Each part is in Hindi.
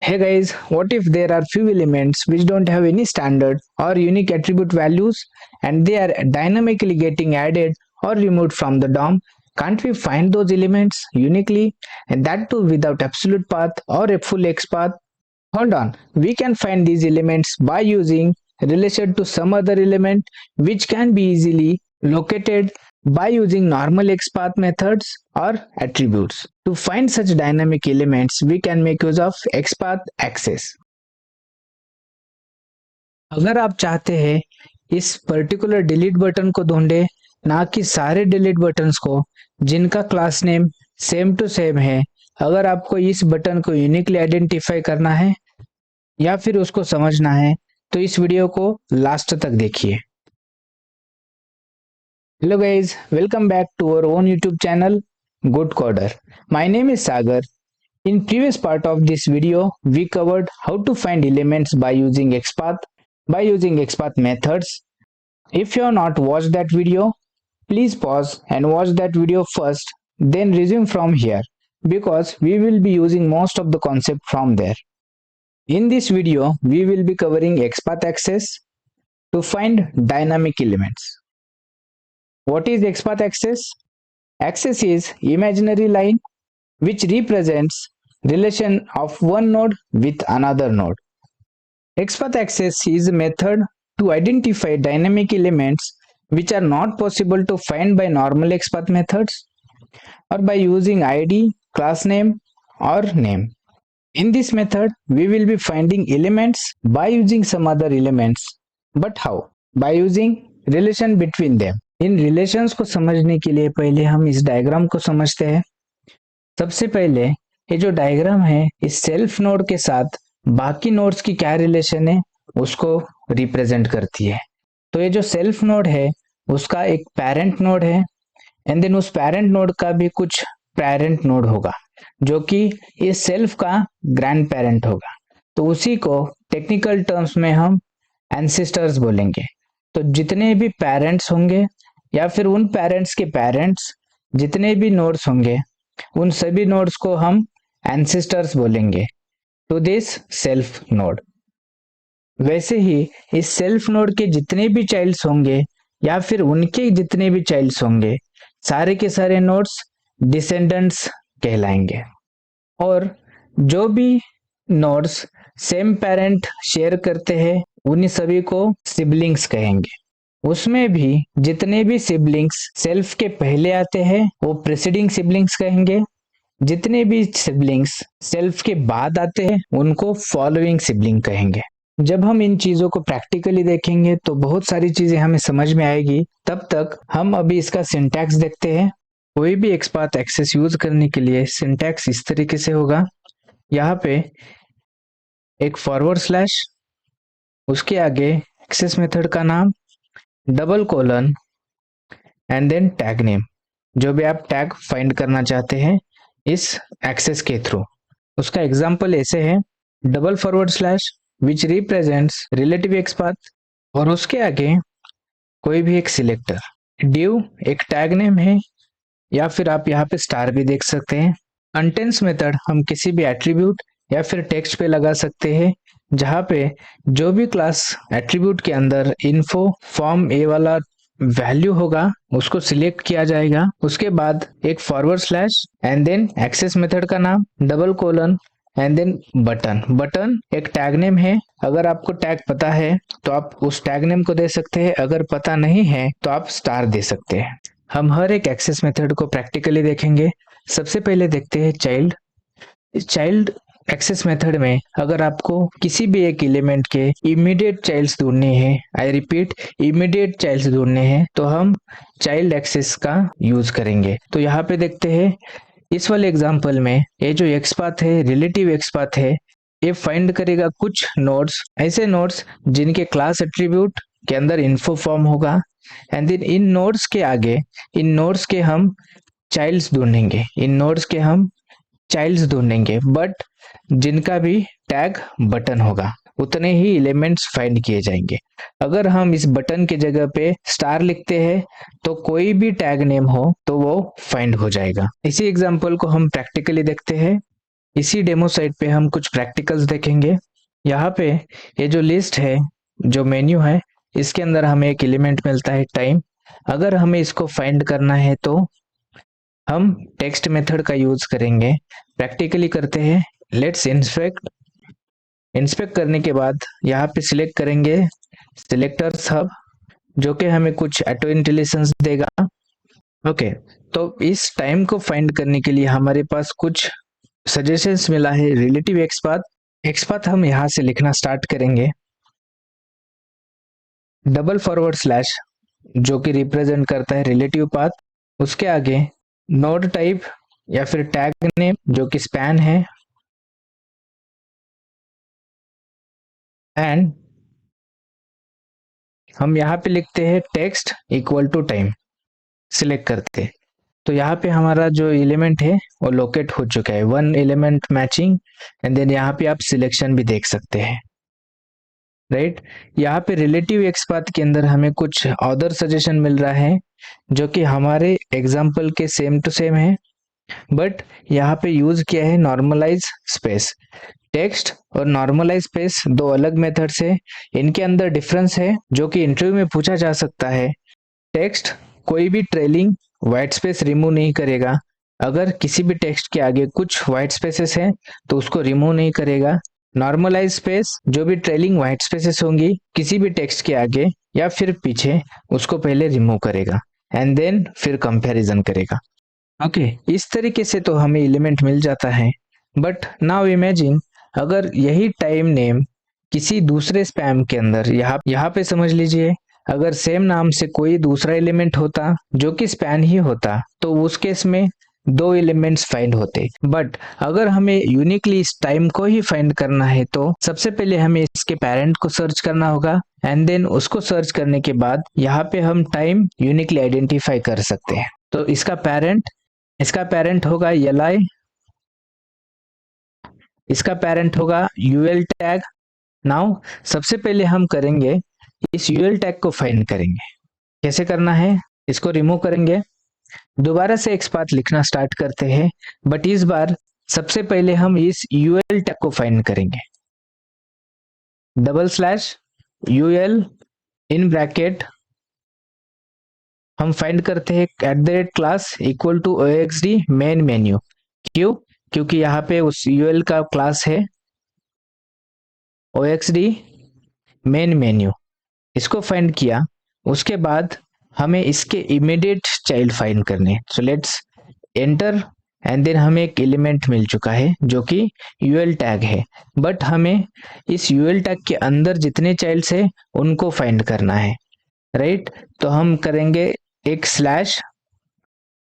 Hey guys, what if there are few elements which don't have any standard or unique attribute values and they are dynamically getting added or removed from the DOM? Can't we find those elements uniquely and that too without absolute path or a full X path? Hold on, we can find these elements by using relation to some other element which can be easily located by using normal XPath methods or attributes. To find such dynamic elements, we can make use of XPath access. अगर आप चाहते हैं इस पर्टिकुलर डिलीट बटन को ढूंढे ना कि सारे डिलीट बटन्स को जिनका class name same to same है, अगर आपको इस बटन को यूनिकली आइडेंटिफाई करना है या फिर उसको समझना है तो इस वीडियो को लास्ट तक देखिए। Hello guys, welcome back to our own YouTube channel good coder. My name is Sagar. In previous part of this video, we covered how to find elements by using XPath methods. If you have not watched that video, please pause and watch that video first, then resume from here because we will be using most of the concept from there. In this video, we will be covering XPath access to find dynamic elements. What is XPath access? Access is imaginary line which represents relation of one node with another node. XPath access is a method to identify dynamic elements which are not possible to find by normal XPath methods or by using ID, class name or name. In this method, we will be finding elements by using some other elements. But how? By using relation between them. In relations को समझने के लिए पहले हम इस डायग्राम को समझते हैं। सबसे पहले ये जो डायग्राम है इस सेल्फ नोड के साथ बाकी नोड्स की क्या रिलेशन है उसको रिप्रेजेंट करती है। तो ये जो सेल्फ नोड है उसका एक पेरेंट नोड है एंड देन उस पेरेंट नोड का भी कुछ पेरेंट नोड होगा जो कि इस सेल्फ का ग्रैंड पेरेंट होगा। तो उसी को टेक्निकल टर्म्स में हम एंसेस्टर्स बोलेंगे। तो जितने भी पेरेंट्स होंगे या फिर उन पेरेंट्स के पेरेंट्स जितने भी नोड्स होंगे उन सभी नोड्स को हम एंसेस्टर्स बोलेंगे टू दिस सेल्फ नोड। वैसे ही इस सेल्फ नोड के जितने भी चाइल्ड्स होंगे या फिर उनके जितने भी चाइल्ड्स होंगे सारे के सारे नोड्स डिसेंडेंट्स कहलाएंगे। और जो भी नोड्स सेम पेरेंट शेयर करते हैं उन्हीं सभी को सिबलिंग्स कहेंगे। उसमें भी जितने भी सिबलिंग्स सेल्फ के पहले आते हैं वो प्रेसिडिंग सिबलिंग्स कहेंगे, जितने भी सिबलिंग्स सेल्फ के बाद आते हैं उनको फॉलोइंग सिबलिंग कहेंगे। जब हम इन चीजों को प्रैक्टिकली देखेंगे तो बहुत सारी चीजें हमें समझ में आएगी। तब तक हम अभी इसका सिंटैक्स देखते हैं। कोई भी XPath एक्सेस यूज करने के लिए सिंटैक्स इस तरीके से होगा। यहाँ पे एक फॉरवर्ड स्लैश, उसके आगे एक्सेस मेथड का नाम, double colon and then tag name, जो भी आप टैग फाइंड करना चाहते हैं इस एक्सेस के थ्रू। उसका एग्जांपल ऐसे है, डबल फॉरवर्ड स्लैश विच रिप्रेजेंट्स रिलेटिव XPath और उसके आगे कोई भी एक सिलेक्टर, डिव एक टैग नेम है या फिर आप यहाँ पे स्टार भी देख सकते हैं। कंटेंट्स मेथड हम किसी भी एट्रीब्यूट या फिर टेक्स्ट पे लगा सकते हैं जहाँ पे जो भी क्लास एट्रीब्यूट के अंदर इन्फो फॉर्म ए वाला वैल्यू होगा उसको सिलेक्ट किया जाएगा। उसके बाद एक forward slash and then access method का नाम, double colon and then button एक टैग नेम है। अगर आपको टैग पता है तो आप उस टैग नेम को दे सकते हैं, अगर पता नहीं है तो आप स्टार दे सकते हैं। हम हर एक एक्सेस मेथड को प्रैक्टिकली देखेंगे। सबसे पहले देखते हैं चाइल्ड एक्सेस मेथड में अगर आपको किसी भी एक एलिमेंट के इमीडिएट चाइल्ड्स ढूंढने हैं, आई रिपीट इमीडिएट चाइल्ड्स ढूंढने हैं, तो हम चाइल्ड एक्सेस का यूज करेंगे। तो यहाँ पे देखते हैं इस वाले एग्जांपल में ये जो XPath है रिलेटिव XPath है, ये फाइंड करेगा कुछ नोड्स, ऐसे नोड्स जिनके क्लास एट्रीब्यूट के अंदर इन्फो फॉर्म होगा एंड देन इन नोड्स के आगे इन नोड्स के हम चाइल्ड्स ढूंढेंगे बट जिनका भी टैग बटन होगा उतने ही एलिमेंट्स फाइंड किए जाएंगे। अगर हम इस बटन के जगह पे स्टार लिखते हैं तो कोई भी टैग नेम हो तो वो फाइंड हो जाएगा। इसी एग्जांपल को हम प्रैक्टिकली देखते हैं। इसी डेमो साइट पे हम कुछ प्रैक्टिकल्स देखेंगे। यहाँ पे ये जो लिस्ट है, जो मेन्यू है, इसके अंदर हमें एक एलिमेंट मिलता है टाइम। अगर हमें इसको फाइंड करना है तो हम टेक्स्ट मेथड का यूज करेंगे। प्रैक्टिकली करते हैं। लेट्स इंस्पेक्ट करने के बाद यहाँ पे सिलेक्ट करेंगे सिलेक्टर्स हब, जो कि हमें कुछ ऑटो इंटेलिजेंस देगा। ओके, तो इस टाइम को फाइंड करने के लिए हमारे पास कुछ सजेशंस मिला है। रिलेटिव एक्सपाथ हम यहाँ से लिखना स्टार्ट करेंगे। डबल फॉरवर्ड स्लैश, जो कि रिप्रेजेंट करता है रिलेटिव पाथ। उसके आगे नोड टाइप या फिर टैग नेम, जो कि स्पैन है, एंड हम यहाँ पे लिखते हैं text equal to time. Select करते हैं तो यहाँ पे हमारा जो एलिमेंट है वो लोकेट हो चुका है, one element matching. And then यहाँ पे आप सिलेक्शन भी देख सकते हैं, राइट। यहाँ पे रिलेटिव एक्सपाथ के अंदर हमें कुछ अदर सजेशन मिल रहा है, जो कि हमारे एग्जाम्पल के सेम टू सेम है, बट यहाँ पे यूज किया है नॉर्मलाइज स्पेस। टेक्स्ट और नॉर्मलाइज स्पेस दो अलग मेथड्स है। इनके अंदर डिफरेंस है, जो कि इंटरव्यू में पूछा जा सकता है। टेक्स्ट कोई भी ट्रेलिंग व्हाइट स्पेस रिमूव नहीं करेगा। अगर किसी भी टेक्स्ट के आगे कुछ व्हाइट स्पेसेस हैं तो उसको रिमूव नहीं करेगा। नॉर्मलाइज स्पेस जो भी ट्रेलिंग व्हाइट स्पेसेस होंगी किसी भी टेक्स्ट के आगे या फिर पीछे, उसको पहले रिमूव करेगा एंड देन फिर कंपैरिजन करेगा। ओके, इस तरीके से तो हमें एलिमेंट मिल जाता है। बट नाउ इमेजिन अगर यही टाइम नेम किसी दूसरे स्पैम के अंदर, यहाँ पे समझ लीजिए, अगर सेम नाम से कोई दूसरा एलिमेंट होता जो कि स्पैन ही होता, तो उस केस में दो एलिमेंट्स फाइंड होते। बट अगर हमें यूनिकली इस टाइम को ही फाइंड करना है तो सबसे पहले हमें इसके पेरेंट को सर्च करना होगा एंड देन उसको सर्च करने के बाद यहाँ पे हम टाइम यूनिकली आइडेंटिफाई कर सकते हैं। तो इसका पेरेंट होगा li, इसका पेरेंट होगा ul टैग। नाउ सबसे पहले हम करेंगे इस यूएल टैग को फाइंड करेंगे। कैसे करना है, इसको रिमूव करेंगे, दोबारा से एक्सपाथ लिखना स्टार्ट करते हैं, बट इस बार सबसे पहले हम इस यूएल टैग को फाइंड करेंगे। Double slash UL in bracket हम फाइंड करते हैं @class equal to oxd main menu. क्यों? क्योंकि यहाँ पे उस यूएल का क्लास है oxd मेन मेन्यू। इसको फाइंड किया, उसके बाद हमें इसके इमीडिएट चाइल्ड फाइंड करने। So let's enter and then हमें एक एलिमेंट मिल चुका है जो कि यूएल टैग है, बट हमें इस यूएल टैग के अंदर जितने चाइल्ड्स है उनको फाइंड करना है, राइट। तो हम करेंगे एक स्लैश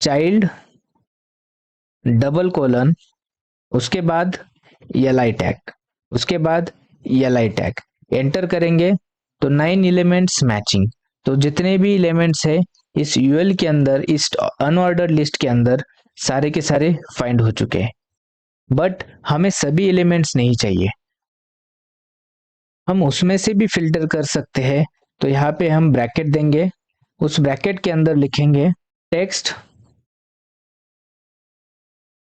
चाइल्ड डबल कोलन, उसके बाद li टैग, उसके बाद li टैग, एंटर करेंगे तो 9 एलिमेंट्स मैचिंग। तो जितने भी एलिमेंट्स है इस यूएल के अंदर, इस अनऑर्डर्ड लिस्ट के अंदर सारे के सारे फाइंड हो चुके हैं, बट हमें सभी एलिमेंट्स नहीं चाहिए, हम उसमें से भी फिल्टर कर सकते हैं। तो यहाँ पे हम ब्रैकेट देंगे, उस ब्रैकेट के अंदर लिखेंगे text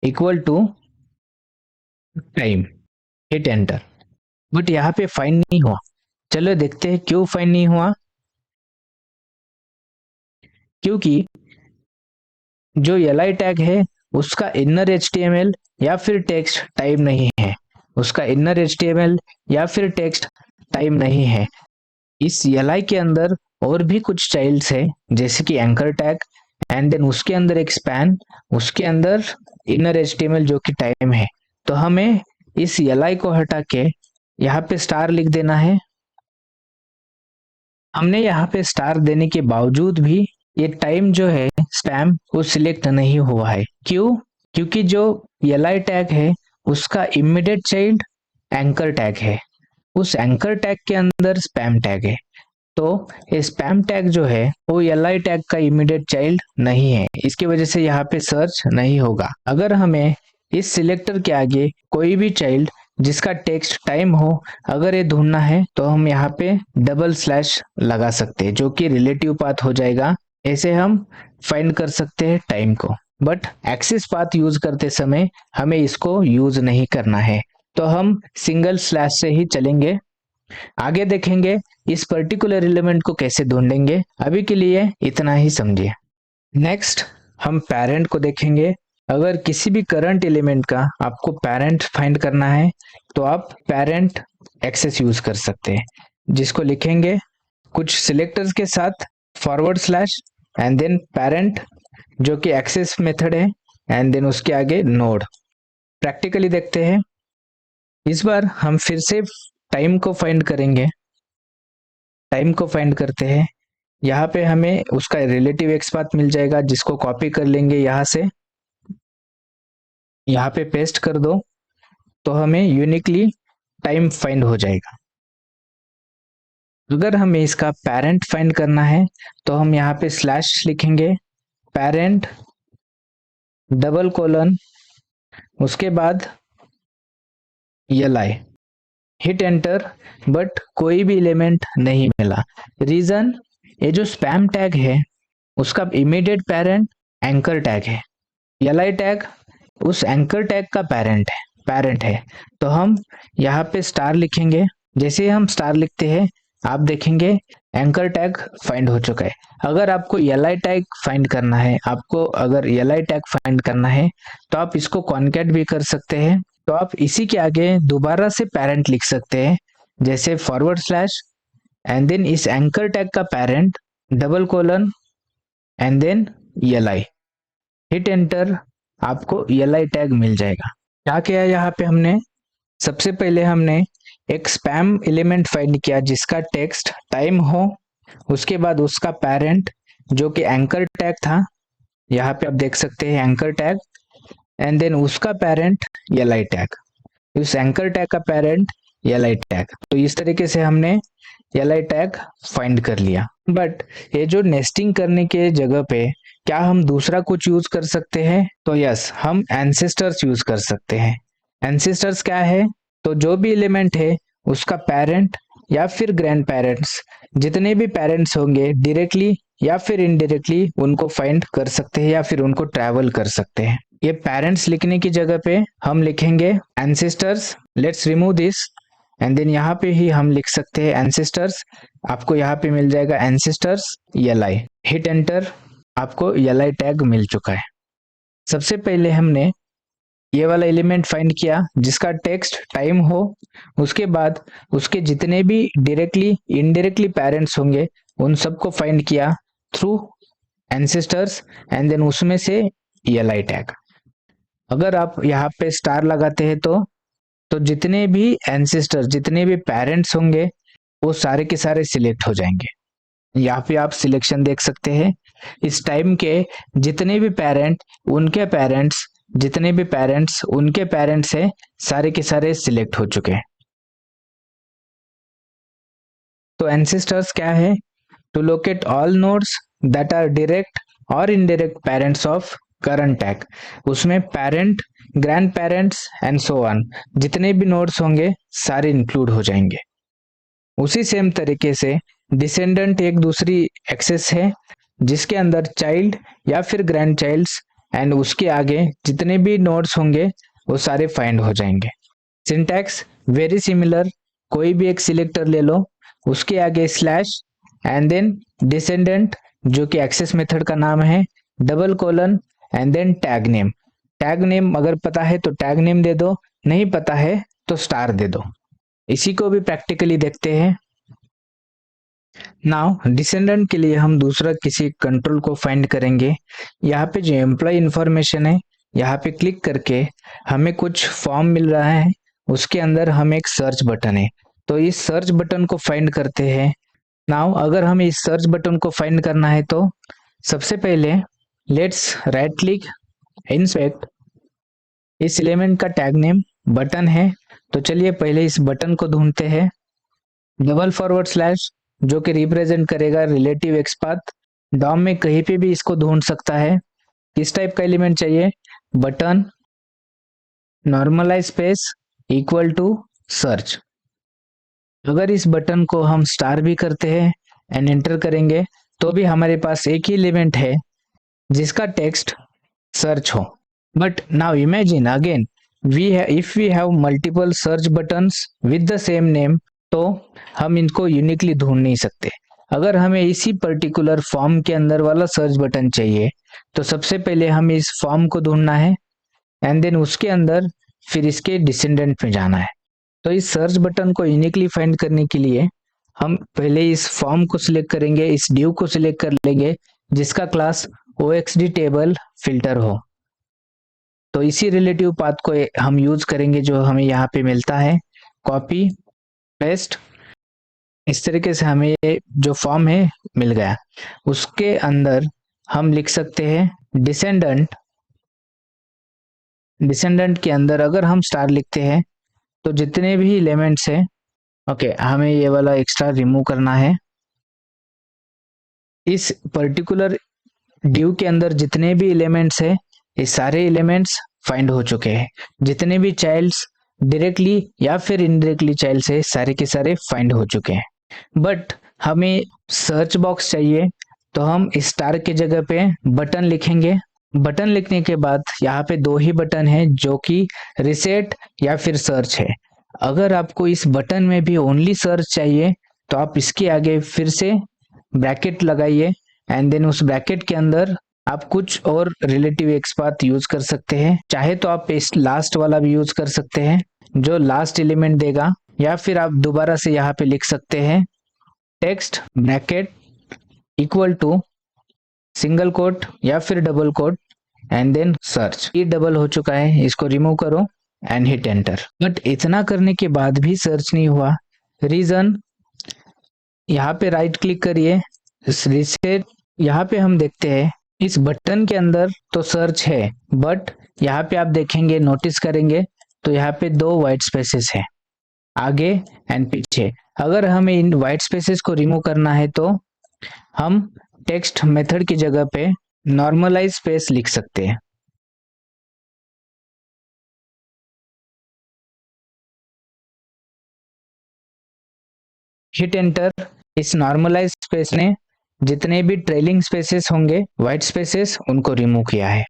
equal to time, hit enter. But यहाँ पे फाइंड नहीं हुआ। चलो देखते हैं क्यों फाइंड नहीं हुआ। क्योंकि जो li टैग है उसका इनर HTML या फिर टेक्स्ट टाइप नहीं है, उसका इनर HTML या फिर टेक्स्ट टाइप नहीं है। इस li के अंदर और भी कुछ चाइल्ड्स है, जैसे कि एंकर टैग एंड देन उसके अंदर एक स्पैन, उसके अंदर इनर HTML जो कि टाइम है। तो हमें इस li को हटा के यहाँ पे स्टार लिख देना है। हमने यहाँ पे स्टार देने के बावजूद भी ये टाइम जो है स्पैम वो सिलेक्ट नहीं हुआ है। क्यों? क्योंकि जो li टैग है उसका इमीडिएट चाइल्ड एंकर टैग है, उस एंकर टैग के अंदर स्पैम टैग है। तो ये स्पैम टैग जो है वो li टैग का इमीडिएट चाइल्ड नहीं है, इसकी वजह से यहाँ पे सर्च नहीं होगा। अगर हमें इस सिलेक्टर के आगे कोई भी चाइल्ड जिसका टेक्स्ट टाइम हो अगर ये ढूंढना है तो हम यहाँ पे डबल स्लैश लगा सकते हैं, जो कि रिलेटिव पाथ हो जाएगा। ऐसे हम फाइंड कर सकते हैं टाइम को। बट एक्सेस पाथ यूज करते समय हमें इसको यूज नहीं करना है, तो हम सिंगल स्लैश से ही चलेंगे। आगे देखेंगे इस पर्टिकुलर एलिमेंट को कैसे ढूंढेंगे। अभी के लिए इतना ही समझिए। नेक्स्ट हम पेरेंट को देखेंगे। अगर किसी भी करंट एलिमेंट का आपको पेरेंट फाइंड करना है तो आप पेरेंट एक्सेस यूज कर सकते हैं, जिसको लिखेंगे कुछ सिलेक्टर्स के साथ forward slash and then parent, जो कि एक्सेस मेथड है, एंड देन उसके आगे नोड। प्रैक्टिकली देखते हैं। इस बार हम फिर से टाइम को फाइंड करेंगे। टाइम को फाइंड करते हैं। यहाँ पे हमें उसका रिलेटिव एक्स पाथ मिल जाएगा, जिसको कॉपी कर लेंगे यहाँ से, यहाँ पे पेस्ट कर दो तो हमें यूनिकली टाइम फाइंड हो जाएगा। अगर हमें इसका पेरेंट फाइंड करना है तो हम यहाँ पे स्लैश लिखेंगे, पेरेंट डबल कोलन, उसके बाद li, हिट एंटर, बट कोई भी एलिमेंट नहीं मिला। रीजन, ये जो स्पैम टैग है उसका इमीडिएट पेरेंट एंकर टैग है। li टैग उस एंकर टैग का पेरेंट है। तो हम यहाँ पे स्टार लिखेंगे। जैसे ही हम स्टार लिखते हैं आप देखेंगे एंकर टैग फाइंड हो चुका है। अगर आपको li टैग फाइंड करना है, li टैग फाइंड करना है तो आप इसको कॉन्कैट भी कर सकते हैं। तो आप इसी के आगे दोबारा से पेरेंट लिख सकते हैं, जैसे फॉरवर्ड स्लैश एंड देन इस एंकर टैग का parent double colon and then li, hit enter, आपको li टैग मिल जाएगा। क्या किया यहाँ पे हमने, सबसे पहले हमने एक स्पैम एलिमेंट फाइंड किया जिसका टेक्स्ट टाइम हो, उसके बाद उसका पेरेंट जो कि एंकर टैग था, यहाँ पे आप देख सकते हैं एंकर टैग, एंड देन उसका पेरेंट li टैग, उस एंकर टैग का पेरेंट li टैग। तो इस तरीके से हमने li टैग फाइंड कर लिया। बट ये जो नेस्टिंग करने के जगह पे क्या हम दूसरा कुछ यूज कर सकते हैं? तो यस, हम एंसेस्टर्स यूज कर सकते हैं। एंसेस्टर्स क्या है? तो जो भी एलिमेंट है उसका पेरेंट या फिर ग्रैंड पेरेंट्स, जितने भी पेरेंट्स होंगे डायरेक्टली या फिर इनडायरेक्टली उनको फाइंड कर सकते हैं या फिर उनको ट्रैवल कर सकते हैं। ये पेरेंट्स लिखने की जगह पे हम लिखेंगे ancestors. Let's remove this and then यहाँ पे ही हम लिख सकते हैं एंसेस्टर्स। आपको यहाँ पे मिल जाएगा एंसेस्टर्स li, हिट एंटर, आपको li टैग मिल चुका है। सबसे पहले हमने ये वाला एलिमेंट फाइंड किया जिसका टेक्स्ट टाइम हो, उसके बाद उसके जितने भी डायरेक्टली इनडायरेक्टली पेरेंट्स होंगे उन सबको फाइंड किया थ्रू एंसेस्टर्स एंड देन उसमें से li टैग। अगर आप यहाँ पे स्टार लगाते हैं तो जितने भी एंसेस्टर्स, जितने भी पेरेंट्स होंगे वो सारे के सारे सिलेक्ट हो जाएंगे। यहाँ पे आप सिलेक्शन देख सकते हैं। इस टाइम के जितने भी पेरेंट, उनके पेरेंट्स, जितने भी पेरेंट्स, उनके पेरेंट्स है, सारे के सारे सिलेक्ट हो चुके हैं। तो एंसेस्टर्स क्या है? To locate all nodes that are direct और indirect parents of current tag. उसमें parent, grand parents and so on, जितने भी नोड्स होंगे सारे इंक्लूड हो जाएंगे। उसी सेम तरीके से डिसेंडेंट एक दूसरी एक्सेस है जिसके अंदर चाइल्ड या फिर ग्रैंड चाइल्ड्स एंड उसके आगे जितने भी नोड्स होंगे वो सारे फाइंड हो जाएंगे। सिंटैक्स वेरी सिमिलर, कोई भी एक सिलेक्टर ले लो, उसके आगे स्लैश एंड देन डिसेंडेंट जो कि एक्सेस मेथड का नाम है, double colon and then tag name. Tag name अगर पता है तो टैग नेम दे दो, नहीं पता है तो स्टार दे दो। इसी को भी प्रैक्टिकली देखते हैं। नाउ डिसेंडेंट के लिए हम दूसरा किसी कंट्रोल को फाइंड करेंगे। यहाँ पे जो एम्प्लॉय इंफॉर्मेशन है, यहाँ पे क्लिक करके हमें कुछ फॉर्म मिल रहा है, उसके अंदर हमें एक सर्च बटन है, तो इस सर्च बटन को फाइंड करते हैं। नाउ अगर हमें इस सर्च बटन को फाइंड करना है तो सबसे पहले लेट्स राइट क्लिक, इंस्पेक्ट, इस एलिमेंट का टैग नेम बटन है, तो चलिए पहले इस बटन को ढूंढते हैं। डबल फॉरवर्ड स्लैश जो कि रिप्रेजेंट करेगा रिलेटिव एक्स पाथ। डॉम में कहीं पे भी इसको ढूंढ सकता है। किस टाइप का एलिमेंट चाहिए? Button, normalize space equal to search. अगर इस बटन को हम स्टार भी करते हैं एंड एंटर करेंगे तो भी हमारे पास एक ही एलिमेंट है जिसका टेक्स्ट search हो. But now imagine again, if we have multiple search buttons with the same name, तो हम इनको यूनिकली ढूंढ नहीं सकते. अगर हमें इसी पर्टिकुलर फॉर्म के अंदर वाला सर्च बटन चाहिए, तो सबसे पहले हमें इस फॉर्म को ढूंढना है एंड देन उसके अंदर फिर इसके डिसेंडेंट में जाना है. तो इस सर्च बटन को यूनिकली फाइंड करने के लिए हम पहले इस फॉर्म को सिलेक्ट करेंगे, इस ड्यू को सिलेक्ट कर लेंगे जिसका क्लास oxd टेबल फिल्टर हो. तो इसी रिलेटिव पाथ को हम यूज करेंगे जो हमें यहाँ पे मिलता है. कॉपी पेस्ट, इस तरीके से हमें ये जो फॉर्म है मिल गया. उसके अंदर हम लिख सकते हैं डिसेंडेंट. डिसेंडेंट के अंदर अगर हम स्टार लिखते हैं तो जितने भी एलिमेंट्स हैं, ओके, हमें ये वाला एक्स्ट्रा रिमूव करना है. इस पर्टिकुलर ड्यू के अंदर जितने भी एलिमेंट्स है, ये सारे एलिमेंट्स फाइंड हो चुके हैं. जितने भी चाइल्ड्स डायरेक्टली या फिर इनडायरेक्टली चाइल्ड्स है, सारे के सारे फाइंड हो चुके हैं. बट हमें सर्च बॉक्स चाहिए, तो हम स्टार के जगह पे बटन लिखेंगे. बटन लिखने के बाद यहाँ पे दो ही बटन है जो कि रिसेट या फिर सर्च है. अगर आपको इस बटन में भी ओनली सर्च चाहिए तो आप इसके आगे फिर से ब्रैकेट लगाइए एंड देन उस ब्रैकेट के अंदर आप कुछ और रिलेटिव एक्सपाथ यूज कर सकते हैं. चाहे तो आप इस लास्ट वाला भी यूज कर सकते हैं जो लास्ट एलिमेंट देगा, या फिर आप दोबारा से यहाँ पे लिख सकते हैं text bracket equal to single quote या फिर double quote and then search. ये डबल हो चुका है, इसको रिमूव करो एंड हिट एंटर. बट इतना करने के बाद भी सर्च नहीं हुआ. रीजन, यहाँ पे राइट क्लिक करिए, रिसेट. यहाँ पे हम देखते हैं इस बटन के अंदर तो सर्च है, बट यहाँ पे आप देखेंगे, नोटिस करेंगे तो यहाँ पे दो व्हाइट स्पेसेस है आगे एंड पीछे. अगर हमें इन व्हाइट स्पेसेस को रिमूव करना है तो हम टेक्स्ट मेथड की जगह पे नॉर्मलाइज स्पेस लिख सकते हैं. Hit enter. इस नॉर्मलाइज स्पेस ने जितने भी ट्रेलिंग स्पेसेस होंगे, व्हाइट स्पेसेस, उनको रिमूव किया है.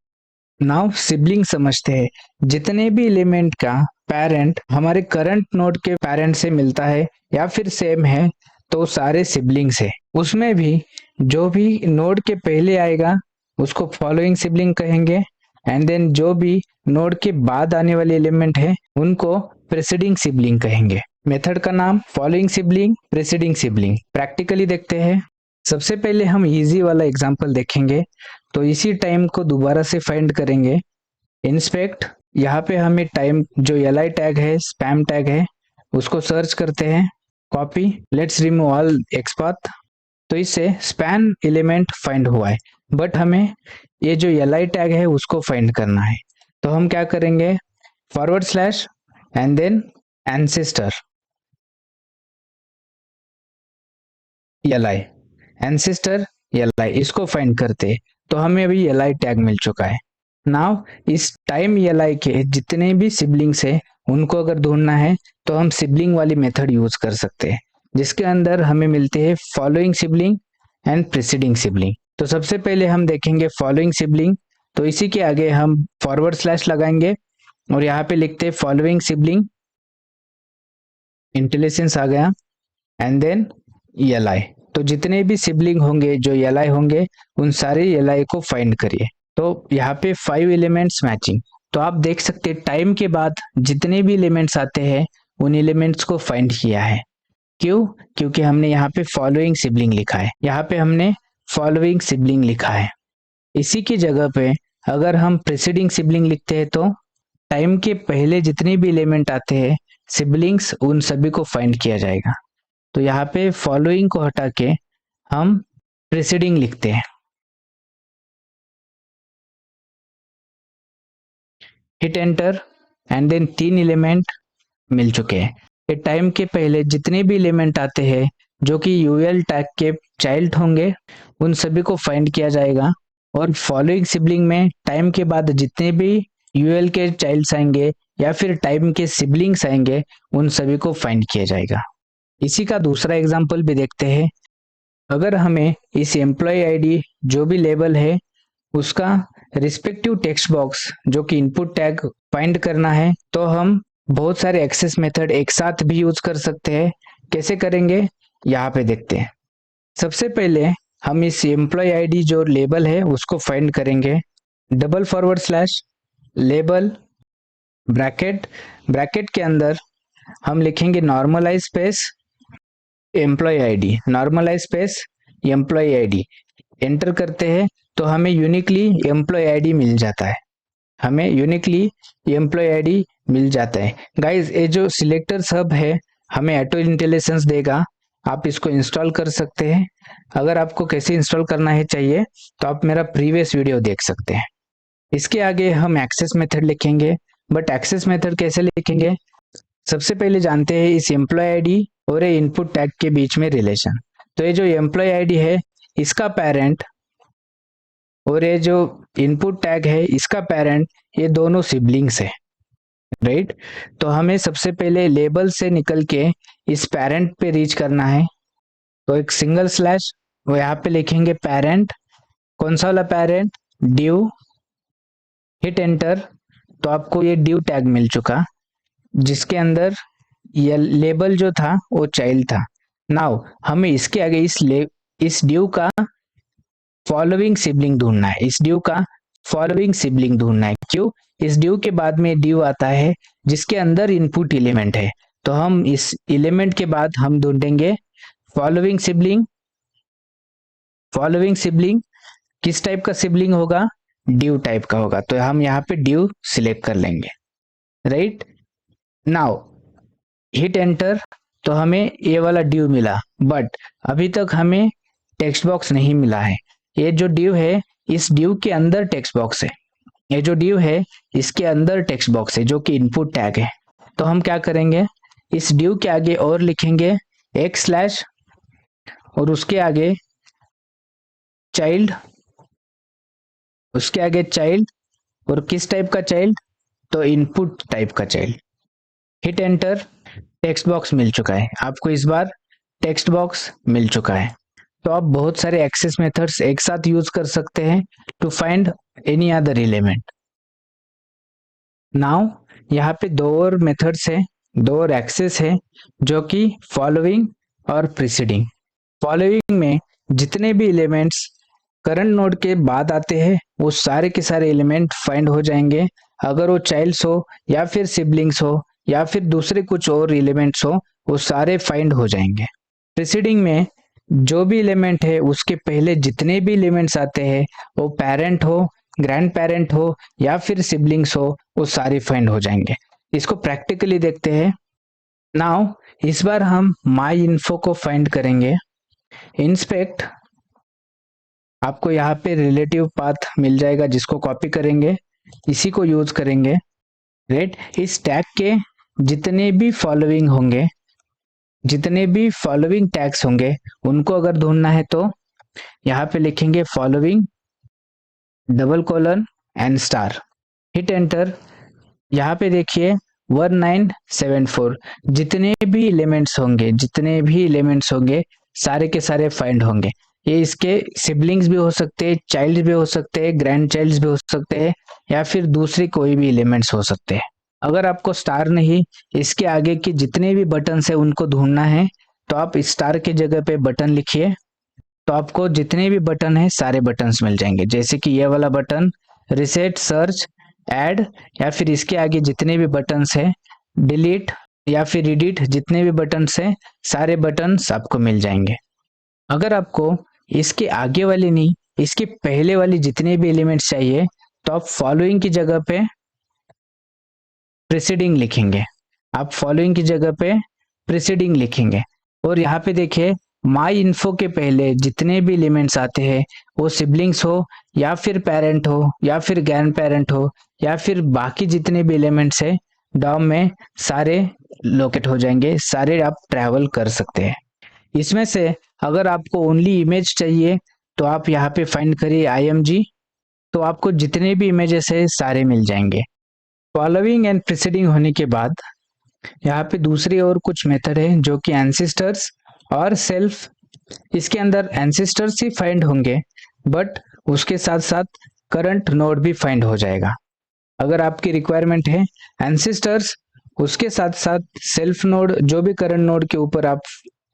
नाउ सिबलिंग समझते हैं. जितने भी एलिमेंट का पेरेंट हमारे करंट नोड के पेरेंट से मिलता है या फिर सेम है, तो सारे सिबलिंग्स है. उसमें भी जो भी नोड के पहले आएगा उसको फॉलोइंग सिबलिंग कहेंगे एंड देन जो भी नोड के बाद आने वाले एलिमेंट है उनको प्रेसीडिंग सिबलिंग कहेंगे. मेथड का नाम फॉलोइंग सिबलिंग, प्रेसीडिंग सिबलिंग. प्रैक्टिकली देखते हैं. सबसे पहले हम इजी वाला एग्जांपल देखेंगे, तो इसी टाइम को दोबारा से फाइंड करेंगे. इंस्पेक्ट, यहाँ पे हमें टाइम जो li टैग है, स्पैम टैग है, उसको सर्च करते हैं. Copy, let's remove all XPath. तो इससे स्पैन एलिमेंट फाइंड हुआ है, बट हमें ये जो li टैग है उसको फाइंड करना है. तो हम क्या करेंगे, forward slash and then ancestor li, ancestor li, इसको फाइंड करते. तो हमें अभी li टैग मिल चुका है. नाउ इस टाइम li के जितने भी सिबलिंग्स है उनको अगर ढूंढना है तो हम सिबलिंग वाली मेथड यूज कर सकते हैं, जिसके अंदर हमें मिलते हैं following sibling and preceding sibling. तो सबसे पहले हम देखेंगे फॉलोइंग सिबलिंग. तो इसी के आगे हम फॉरवर्ड स्लैश लगाएंगे और यहाँ पे लिखते हैं फॉलोइंग सिबलिंग, इंटेलिजेंस आ गया एंड देन li. तो जितने भी सिबलिंग होंगे जो li होंगे उन सारे li को फाइंड करिए. तो यहाँ पे 5 एलिमेंट्स मैचिंग. तो आप देख सकते हैं टाइम के बाद जितने भी एलिमेंट्स आते हैं उन एलिमेंट्स को फाइंड किया है. क्यों? क्योंकि हमने यहाँ पे फॉलोइंग सिबलिंग लिखा है. यहाँ पे हमने फॉलोइंग सिबलिंग लिखा है. इसी की जगह पे अगर हम प्रीसीडिंग सिबलिंग लिखते हैं तो टाइम के पहले जितने भी एलिमेंट आते हैं सिबलिंग्स, उन सभी को फाइंड किया जाएगा. तो यहाँ पे फॉलोइंग को हटा के हम प्रीसीडिंग लिखते हैं. Hit enter and then 3 element मिल चुके हैं. ये टाइम के पहले जितने भी एलिमेंट आते हैं जो कि यूएल टैग के चाइल्ड होंगे उन सभी को फाइंड किया जाएगा. और फॉलोइंग सिबलिंग में टाइम के बाद जितने भी यूएल के चाइल्ड्स आएंगे या फिर टाइम के सिबलिंग्स आएंगे उन सभी को फाइंड किया जाएगा. इसी का दूसरा एग्जांपल भी देखते हैं. अगर हमें इस एम्प्लॉय आईडी जो भी लेबल है उसका रिस्पेक्टिव टेक्स्ट बॉक्स जो कि इनपुट टैग फाइंड करना है, तो हम बहुत सारे एक्सेस मेथड एक साथ भी यूज कर सकते हैं। कैसे करेंगे यहाँ पे देखते हैं। सबसे पहले हम इस एम्प्लॉय आईडी जो लेबल है उसको फाइंड करेंगे। // लेबल ब्रैकेट के अंदर हम लिखेंगे normalize space employee ID, normalize space employee ID. Enter करते हैं तो हमें यूनिकली एम्प्लॉय आईडी मिल जाता है, हमें यूनिकली एम्प्लॉय आईडी मिल जाता है। गाइज ये जो सिलेक्टर सब है हमें ऑटो इंटेलिजेंस देगा, आप इसको इंस्टॉल कर सकते हैं। अगर आपको कैसे इंस्टॉल करना है चाहिए तो आप मेरा प्रीवियस वीडियो देख सकते हैं। इसके आगे हम एक्सेस मेथड लिखेंगे, बट एक्सेस मेथड कैसे लिखेंगे सबसे पहले जानते हैं इस एम्प्लॉय आईडी और ये इनपुट टैग के बीच में रिलेशन। तो ये जो एम्प्लॉय आईडी है इसका पेरेंट और ये जो इनपुट टैग है इसका पेरेंट, ये दोनों सिबलिंग्स है, राइट। तो हमें सबसे पहले लेबल से निकल के इस पेरेंट पे रीच करना है। तो एक सिंगल स्लैश वो यहाँ पे लिखेंगे पेरेंट, कौन सा वाला पेरेंट, ड्यू। हिट एंटर तो आपको ये ड्यू टैग मिल चुका जिसके अंदर ये लेबल जो था वो चाइल्ड था। नाउ हमें इसके आगे इस ड्यू का फॉलोइंग सिबलिंग ढूंढना है, इस ड्यू का फॉलोइंग सिबलिंग ढूंढना है। क्यों, इस ड्यू के बाद में ड्यू आता है जिसके अंदर इनपुट एलिमेंट है, तो हम इस एलिमेंट के बाद हम ढूंढेंगे फॉलोइंग सिबलिंग। फॉलोइंग सिबलिंग किस टाइप का सिबलिंग होगा, ड्यू टाइप का होगा, तो हम यहाँ पे ड्यू सिलेक्ट कर लेंगे, राइट। नाउ हिट एंटर तो हमें ये वाला ड्यू मिला, बट अभी तक हमें टेक्स्ट बॉक्स नहीं मिला है। ये जो ड्यू है इस ड्यू के अंदर टेक्स्ट बॉक्स है, ये जो ड्यू है इसके अंदर टेक्स्ट बॉक्स है जो कि इनपुट टैग है। तो हम क्या करेंगे, इस ड्यू के आगे और लिखेंगे एक स्लैश और उसके आगे चाइल्ड, उसके आगे चाइल्ड और किस टाइप का चाइल्ड, तो इनपुट टाइप का child. Hit enter, text box मिल चुका है आपको, इस बार टेक्स्ट बॉक्स मिल चुका है। तो आप बहुत सारे एक्सेस मेथड्स एक साथ यूज कर सकते हैं to find any other element. Now यहाँ पे दो और मेथड्स है, दो और एक्सेस है जो कि फॉलोइंग और प्रीसीडिंग। फॉलोइंग में जितने भी एलिमेंट्स करंट नोड के बाद आते हैं वो सारे के सारे एलिमेंट फाइंड हो जाएंगे, अगर वो चाइल्ड्स हो या फिर सिबलिंग्स हो या फिर दूसरे कुछ और एलिमेंट्स हो वो सारे फाइंड हो जाएंगे। प्रीसीडिंग में जो भी एलिमेंट है उसके पहले जितने भी एलिमेंट्स आते हैं वो पेरेंट हो, ग्रैंड पेरेंट हो या फिर सिबलिंग्स हो वो सारे फाइंड हो जाएंगे। इसको प्रैक्टिकली देखते हैं। नाउ इस बार हम माई इन्फो को फाइंड करेंगे। इंस्पेक्ट, आपको यहाँ पे रिलेटिव पाथ मिल जाएगा जिसको कॉपी करेंगे, इसी को यूज करेंगे, राइट। इस टैग के जितने भी फॉलोइंग होंगे, जितने भी फॉलोइंग टैग्स होंगे उनको अगर ढूंढना है तो यहाँ पे लिखेंगे फॉलोइंग :& हिट एंटर। यहाँ पे देखिए 1974 जितने भी एलिमेंट्स होंगे, जितने भी एलिमेंट्स होंगे सारे के सारे फाइंड होंगे। ये इसके सिबलिंग्स भी हो सकते हैं, चाइल्ड भी हो सकते हैं, ग्रैंड चाइल्ड भी हो सकते हैं या फिर दूसरी कोई भी एलिमेंट्स हो सकते हैं। अगर आपको स्टार नहीं, इसके आगे के जितने भी बटन है उनको ढूंढना है तो आप स्टार के जगह पे बटन लिखिए, तो आपको जितने भी बटन है सारे बटन्स मिल जाएंगे। जैसे कि ये वाला बटन रिसेट, सर्च, ऐड या फिर इसके आगे जितने भी बटन्स है डिलीट या फिर एडिट, जितने भी बटन्स है सारे बटन्स आपको मिल जाएंगे। अगर आपको इसके आगे वाली नहीं, इसके पहले वाली जितने भी एलिमेंट्स चाहिए तो आप फॉलोइंग की जगह पे प्रीसीडिंग लिखेंगे, आप फॉलोइंग की जगह पे प्रीसीडिंग लिखेंगे। और यहाँ पे देखिए माई इन्फो के पहले जितने भी एलिमेंट्स आते हैं वो सिबलिंग्स हो या फिर पेरेंट हो या फिर ग्रैंड पेरेंट हो या फिर बाकी जितने भी एलिमेंट्स है डॉम में सारे लोकेट हो जाएंगे, सारे आप ट्रैवल कर सकते हैं। इसमें से अगर आपको ओनली इमेज चाहिए तो आप यहाँ पे फाइंड करिए IMG, तो आपको जितने भी इमेजेस है सारे मिल जाएंगे। फॉलोइंग एंड प्रीसीडिंग होने के बाद यहाँ पे दूसरी और कुछ मेथड है जो कि एंसेस्टर्स और सेल्फ। इसके अंदर एंसेस्टर्स ही फाइंड होंगे बट उसके साथ साथ करंट नोड भी फाइंड हो जाएगा। अगर आपकी रिक्वायरमेंट है एंसेस्टर्स, उसके साथ साथ सेल्फ नोड, जो भी करंट नोड के ऊपर आप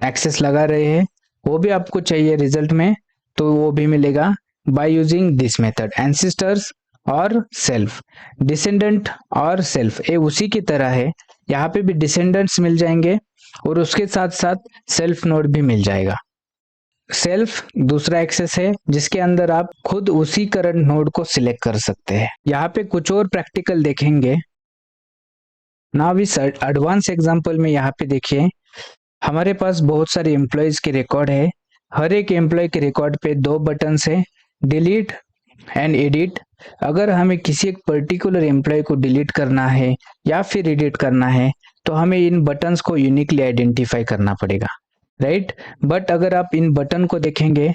एक्सेस लगा रहे हैं वो भी आपको चाहिए रिजल्ट में, तो वो भी मिलेगा by using this method ancestors और सेल्फ। डिसेंडेंट और सेल्फ ये उसी की तरह है, यहाँ पे भी डिसेंडेंट्स मिल जाएंगे और उसके साथ साथ सेल्फ नोड भी मिल जाएगा। सेल्फ दूसरा एक्सेस है जिसके अंदर आप खुद उसी करंट नोड को सिलेक्ट कर सकते हैं। यहाँ पे कुछ और प्रैक्टिकल देखेंगे। नाउ इस एडवांस एग्जांपल में यहाँ पे देखिए, हमारे पास बहुत सारे एम्प्लॉयज के रिकॉर्ड है। हर एक एम्प्लॉय के रिकॉर्ड पे दो बटन्स है, डिलीट एंड एडिट। अगर हमें किसी एक पर्टिकुलर एम्प्लॉय को डिलीट करना है या फिर एडिट करना है तो हमें इन बटन्स को यूनिकली आइडेंटिफाई करना पड़ेगा, राइट। बट अगर आप इन बटन को देखेंगे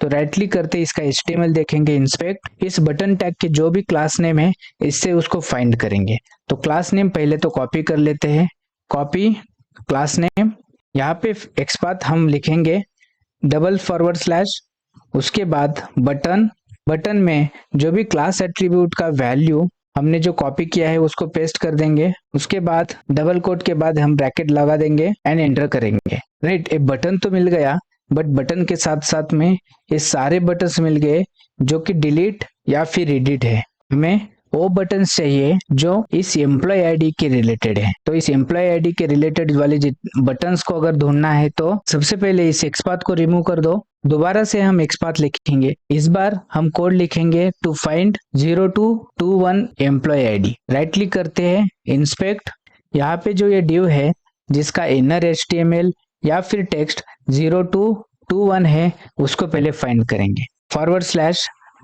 तो राइट क्लिक करते इसका HTML देखेंगे, इंस्पेक्ट, इस बटन टैग के जो भी क्लास नेम है इससे उसको फाइंड करेंगे। तो क्लास नेम पहले तो कॉपी कर लेते हैं, कॉपी क्लास नेम, यहाँ पे एक्सपाथ हम लिखेंगे // उसके बाद बटन, बटन में जो भी क्लास एट्रीब्यूट का वैल्यू हमने जो कॉपी किया है उसको पेस्ट कर देंगे। उसके बाद डबल कोट के बाद हम ब्रैकेट लगा देंगे एंड एंटर करेंगे, राइट। एक बटन तो मिल गया, बट बटन के साथ साथ में ये सारे बटन्स मिल गए जो कि डिलीट या फिर एडिट है। हमें वो बटन चाहिए जो इस एम्प्लॉय आईडी के रिलेटेड है। तो इस एम्प्लॉय आईडी के रिलेटेड वाले बटन्स को अगर ढूंढना है तो सबसे पहले इस एक्सपाथ को रिमूव कर दो, दोबारा से हम एक्सपाथ लिखेंगे। इस बार हम कोड लिखेंगे to find 0221 employee ID. Right click करते हैं, इंस्पेक्ट, यहाँ पे जो ये div है जिसका इनर HTML या फिर टेक्स्ट 0221 है उसको पहले फाइंड करेंगे।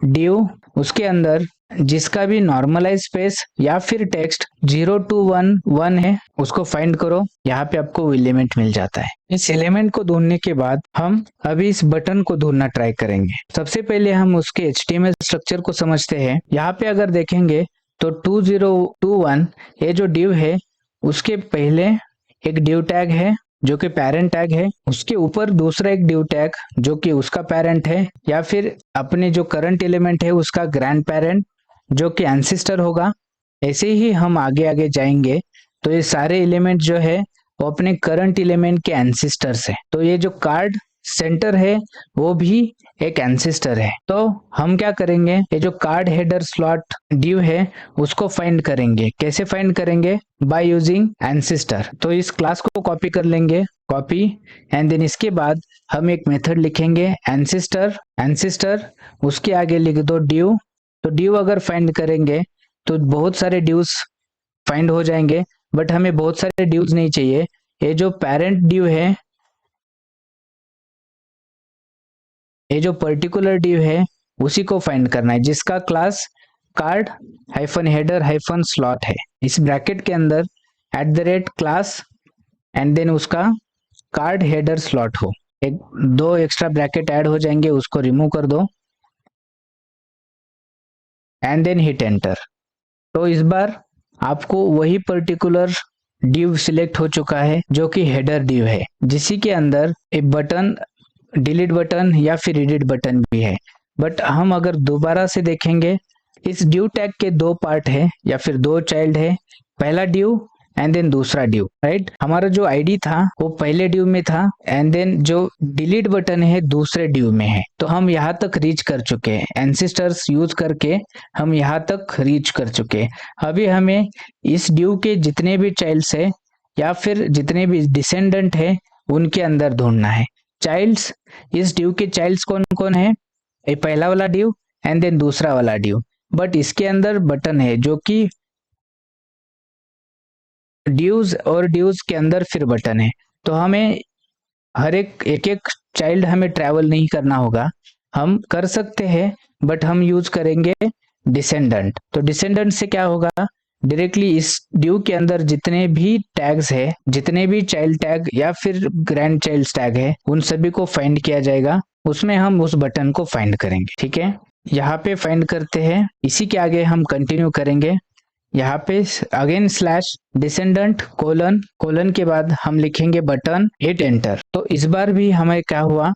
/div उसके अंदर जिसका भी नॉर्मलाइज स्पेस या फिर टेक्स्ट 0211 है उसको फाइंड करो, यहाँ पे आपको एलिमेंट मिल जाता है। इस एलिमेंट को ढूंढने के बाद हम अभी इस बटन को ढूंढना ट्राई करेंगे। सबसे पहले हम उसके HTML स्ट्रक्चर को समझते हैं। यहाँ पे अगर देखेंगे तो 2021 ये जो div है उसके पहले एक div टैग है जो कि पेरेंट टैग है, उसके ऊपर दूसरा एक div टैग जो कि उसका पेरेंट है, या फिर अपने जो करंट एलिमेंट है उसका ग्रैंड पेरेंट जो कि एंसेस्टर होगा। ऐसे ही हम आगे आगे जाएंगे तो ये सारे एलिमेंट जो है वो अपने करंट एलिमेंट के एंसेस्टर्स है। तो ये जो कार्ड सेंटर है वो भी एक एंसेस्टर है। तो हम क्या करेंगे, ये जो कार्ड हेडर स्लॉट div है उसको फाइंड करेंगे। कैसे फाइंड करेंगे, बाय यूजिंग एंसेस्टर। तो इस क्लास को कॉपी कर लेंगे, कॉपी, एंड देन इसके बाद हम एक मेथड लिखेंगे एंसेस्टर, उसके आगे लिख दो div। तो div अगर फाइंड करेंगे तो बहुत सारे divs फाइंड हो जाएंगे, बट हमें बहुत सारे divs नहीं चाहिए। ये जो पेरेंट div है, ये जो पर्टिकुलर div है उसी को फाइंड करना है जिसका क्लास कार्ड -हेडर -स्लॉट है। इस ब्रैकेट के अंदर @class एंड देन उसका कार्ड हेडर स्लॉट हो। एक दो एक्स्ट्रा ब्रैकेट ऐड हो जाएंगे, उसको रिमूव कर दो एंड देन हिट एंटर। तो इस बार आपको वही पर्टिकुलर div सिलेक्ट हो चुका है जो कि हेडर div है, जिसी के अंदर एक बटन, डिलीट बटन या फिर एडिट बटन भी है। बट हम अगर दोबारा से देखेंगे इस div टैग के दो पार्ट है या फिर दो चाइल्ड है, पहला div एंड देन दूसरा div, राइट। हमारा जो आईडी था वो पहले div में था एंड देन जो डिलीट बटन है दूसरे div में है। तो हम यहाँ तक रीच कर चुके हैं, एंसेस्टर्स यूज करके हम यहाँ तक रीच कर चुके हैं। अभी हमें इस div के जितने भी चाइल्ड्स है या फिर जितने भी डिसेंडेंट है उनके अंदर ढूंढना है। चाइल्ड्स, इस div के चाइल्ड्स कौन कौन है, ये पहला वाला div एंड देन दूसरा वाला div, बट इसके अंदर बटन है जो कि divs और divs के अंदर फिर बटन है। तो हमें हर एक चाइल्ड हमें ट्रैवल नहीं करना होगा, हम कर सकते हैं बट हम यूज करेंगे डिसेंडेंट। तो डिसेंडेंट से क्या होगा, डायरेक्टली इस div के अंदर जितने भी टैग्स है, जितने भी चाइल्ड टैग या फिर ग्रैंड चाइल्ड टैग है उन सभी को फाइंड किया जाएगा, उसमें हम उस बटन को फाइंड करेंगे। ठीक है, यहाँ पे फाइंड करते हैं, इसी के आगे हम कंटिन्यू करेंगे। यहाँ पे अगेन /descendant कोलन के बाद हम लिखेंगे बटन, हिट एंटर। तो इस बार भी हमें क्या हुआ,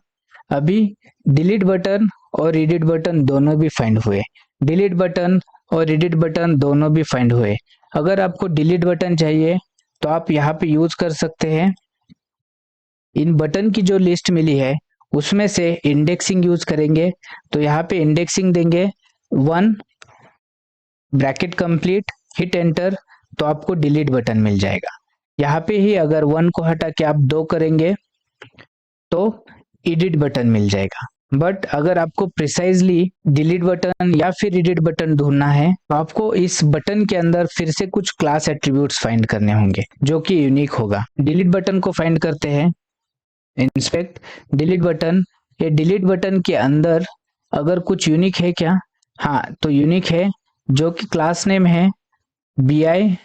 अभी डिलीट बटन और एडिट बटन दोनों भी फाइंड हुए। डिलीट बटन और एडिट बटन दोनों भी फाइंड हुए। अगर आपको डिलीट बटन चाहिए तो आप यहाँ पे यूज कर सकते हैं। इन बटन की जो लिस्ट मिली है उसमें से इंडेक्सिंग यूज करेंगे, तो यहाँ पे इंडेक्सिंग देंगे 1 ब्रैकेट कंप्लीट, हिट एंटर, तो आपको डिलीट बटन मिल जाएगा। यहाँ पे ही अगर 1 को हटा के आप 2 करेंगे तो एडिट बटन मिल जाएगा। बट अगर आपको प्रिसाइजली डिलीट बटन या फिर एडिट बटन ढूंढना है तो आपको इस बटन के अंदर फिर से कुछ क्लास एट्रीब्यूट्स फाइंड करने होंगे जो कि यूनिक होगा। डिलीट बटन को फाइंड करते हैं, इंस्पेक्ट डिलीट बटन। ये डिलीट बटन के अंदर अगर कुछ यूनिक है क्या? हाँ, तो यूनिक है, जो कि क्लास नेम है bi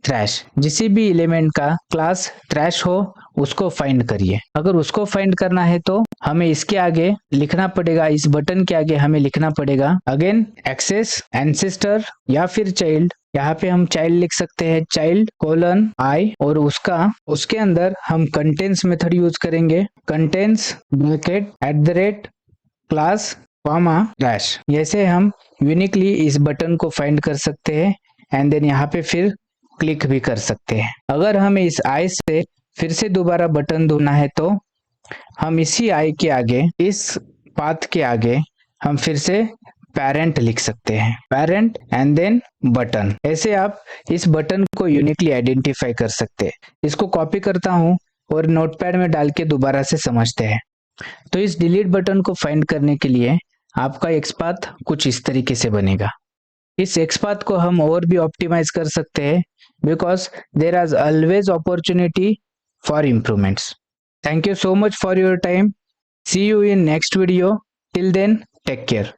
थ्रैश। जिसी भी एलिमेंट का क्लास थ्रैश हो उसको फाइंड करिए। अगर उसको फाइंड करना है तो हमें इसके आगे लिखना पड़ेगा, इस बटन के आगे हमें लिखना पड़ेगा अगेन एक्सेस एंसेस्टर या फिर चाइल्ड। यहाँ पे हम चाइल्ड लिख सकते हैं, चाइल्ड कोलन आई, और उसके अंदर हम कंटेंट्स मेथड यूज करेंगे, contents bracket @ class comma dash. ऐसे हम यूनिकली इस बटन को फाइंड कर सकते हैं एंड देन यहाँ पे फिर क्लिक भी कर सकते हैं। अगर हमें इस आई से फिर से दोबारा बटन ढूंढना है तो हम इसी आई के आगे, इस पाथ के आगे हम फिर से पेरेंट लिख सकते हैं, पेरेंट एंड देन बटन। ऐसे आप इस बटन को यूनिकली आइडेंटिफाई कर सकते हैं। इसको कॉपी करता हूं और नोटपैड में डाल के दोबारा से समझते हैं। तो इस डिलीट बटन को फाइंड करने के लिए आपका एक्सपाथ कुछ इस तरीके से बनेगा। इस एक्सपाथ को हम और भी ऑप्टिमाइज कर सकते हैं because there is always opportunity for improvements. Thank you so much for your time. See you in next video. Till then, take care.